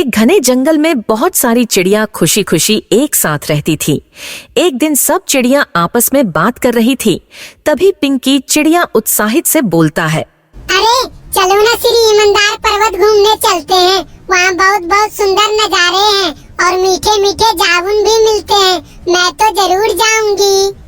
एक घने जंगल में बहुत सारी चिड़िया खुशी खुशी एक साथ रहती थी। एक दिन सब चिड़िया आपस में बात कर रही थी। तभी पिंकी चिड़िया उत्साहित से बोलता है, अरे चलो ना श्री ईमानदार पर्वत घूमने चलते हैं। वहाँ बहुत बहुत सुंदर नज़ारे हैं और मीठे मीठे जामुन भी मिलते हैं। मैं तो जरूर जाऊंगी।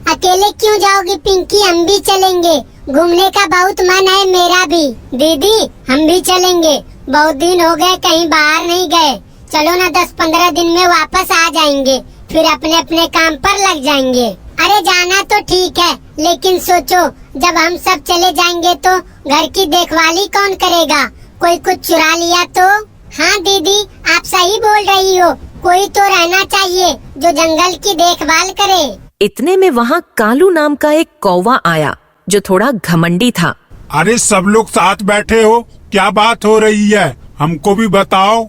अकेले क्यों जाओगी पिंकी, हम भी चलेंगे। घूमने का बहुत मन है मेरा भी। दीदी हम भी चलेंगे, बहुत दिन हो गए कहीं बाहर नहीं गए। चलो ना 10-15 दिन में वापस आ जाएंगे, फिर अपने अपने काम पर लग जाएंगे। अरे जाना तो ठीक है, लेकिन सोचो जब हम सब चले जाएंगे तो घर की देखभाली कौन करेगा? कोई कुछ चुरा लिया तो? हाँ दीदी आप सही बोल रही हो, कोई तो रहना चाहिए जो जंगल की देखभाल करे। इतने में वहाँ कालू नाम का एक कौवा आया जो थोड़ा घमंडी था। अरे सब लोग साथ बैठे हो, क्या बात हो रही है? हमको भी बताओ।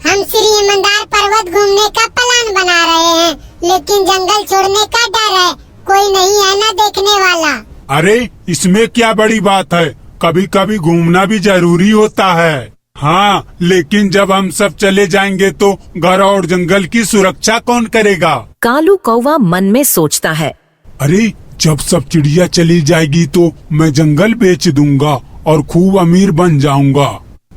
हम श्री ईमानदार पर्वत घूमने का प्लान बना रहे हैं, लेकिन जंगल छोड़ने का डर है, कोई नहीं है ना देखने वाला। अरे इसमें क्या बड़ी बात है, कभी कभी घूमना भी जरूरी होता है। हाँ लेकिन जब हम सब चले जाएंगे तो घर और जंगल की सुरक्षा कौन करेगा? कालू कौवा मन में सोचता है। अरे जब सब चिड़िया चली जाएगी तो मैं जंगल बेच दूंगा और खूब अमीर बन जाऊंगा।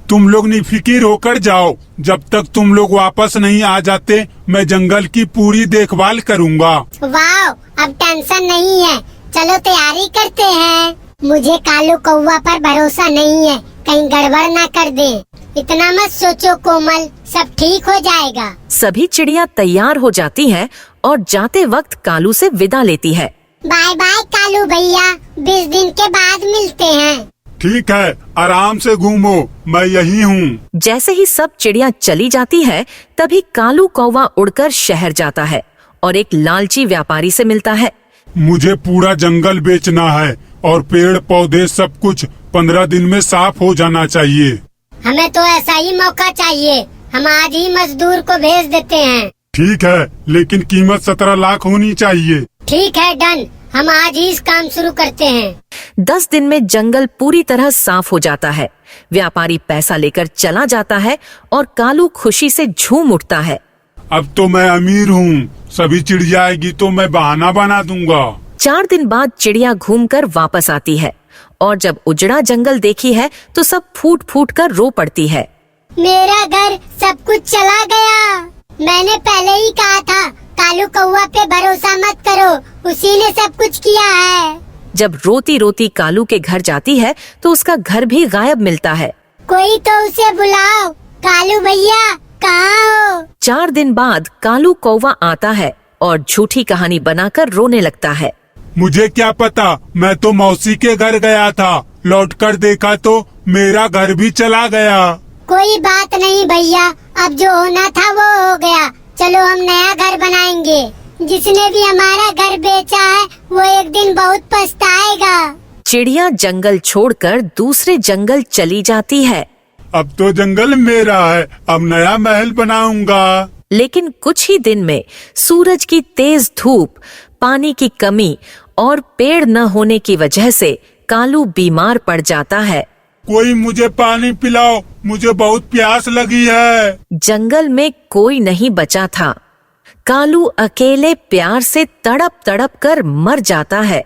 तुम लोग निफिकिर होकर जाओ, जब तक तुम लोग वापस नहीं आ जाते मैं जंगल की पूरी देखभाल करूंगा। वाह, अब टेंशन नहीं है, चलो तैयारी करते हैं। मुझे कालू कौवा पर भरोसा नहीं है, कहीं गड़बड़ ना कर दे। इतना मत सोचो कोमल, सब ठीक हो जाएगा। सभी चिड़िया तैयार हो जाती हैं और जाते वक्त कालू से विदा लेती है। बाय बाय कालू भैया, 20 दिन के बाद मिलते हैं। ठीक है, आराम से घूमो, मैं यही हूँ। जैसे ही सब चिड़िया चली जाती है तभी कालू कौवा उड़कर शहर जाता है और एक लालची व्यापारी से मिलता है। मुझे पूरा जंगल बेचना है और पेड़ पौधे सब कुछ 15 दिन में साफ हो जाना चाहिए। हमें तो ऐसा ही मौका चाहिए, हम आज ही मजदूर को भेज देते हैं। ठीक है, लेकिन कीमत 17 लाख होनी चाहिए। ठीक है डन, हम आज ही इस काम शुरू करते हैं। 10 दिन में जंगल पूरी तरह साफ हो जाता है। व्यापारी पैसा लेकर चला जाता है और कालू खुशी से झूम उठता है। अब तो मैं अमीर हूँ, सभी चिड़िया आएगी तो मैं बहाना बना दूंगा। 4 दिन बाद चिड़िया घूमकर वापस आती है और जब उजड़ा जंगल देखी है तो सब फूट फूट कर रो पड़ती है। मेरा घर सब कुछ चला गया। मैंने पहले ही कहा था कालू कौवा पे भरोसा मत करो, उसी ने सब कुछ किया है। जब रोती रोती कालू के घर जाती है तो उसका घर भी गायब मिलता है। कोई तो उसे बुलाओ, कालू भैया कहाँ हो? 4 दिन बाद कालू कौवा आता है और झूठी कहानी बनाकर रोने लगता है। मुझे क्या पता, मैं तो मौसी के घर गया था, लौटकर देखा तो मेरा घर भी चला गया। कोई बात नहीं भैया, अब जो होना था वो हो गया। चलो हम नया घर बनाएंगे। जिसने भी हमारा घर बेचा है वो एक दिन बहुत पछताएगा। चिड़िया जंगल छोड़कर दूसरे जंगल चली जाती है। अब तो जंगल मेरा है, अब नया महल बनाऊंगा। लेकिन कुछ ही दिन में सूरज की तेज धूप, पानी की कमी और पेड़ न होने की वजह से कालू बीमार पड़ जाता है। कोई मुझे पानी पिलाओ, मुझे बहुत प्यास लगी है। जंगल में कोई नहीं बचा था। कालू अकेले प्यार से तड़प तड़प कर मर जाता है।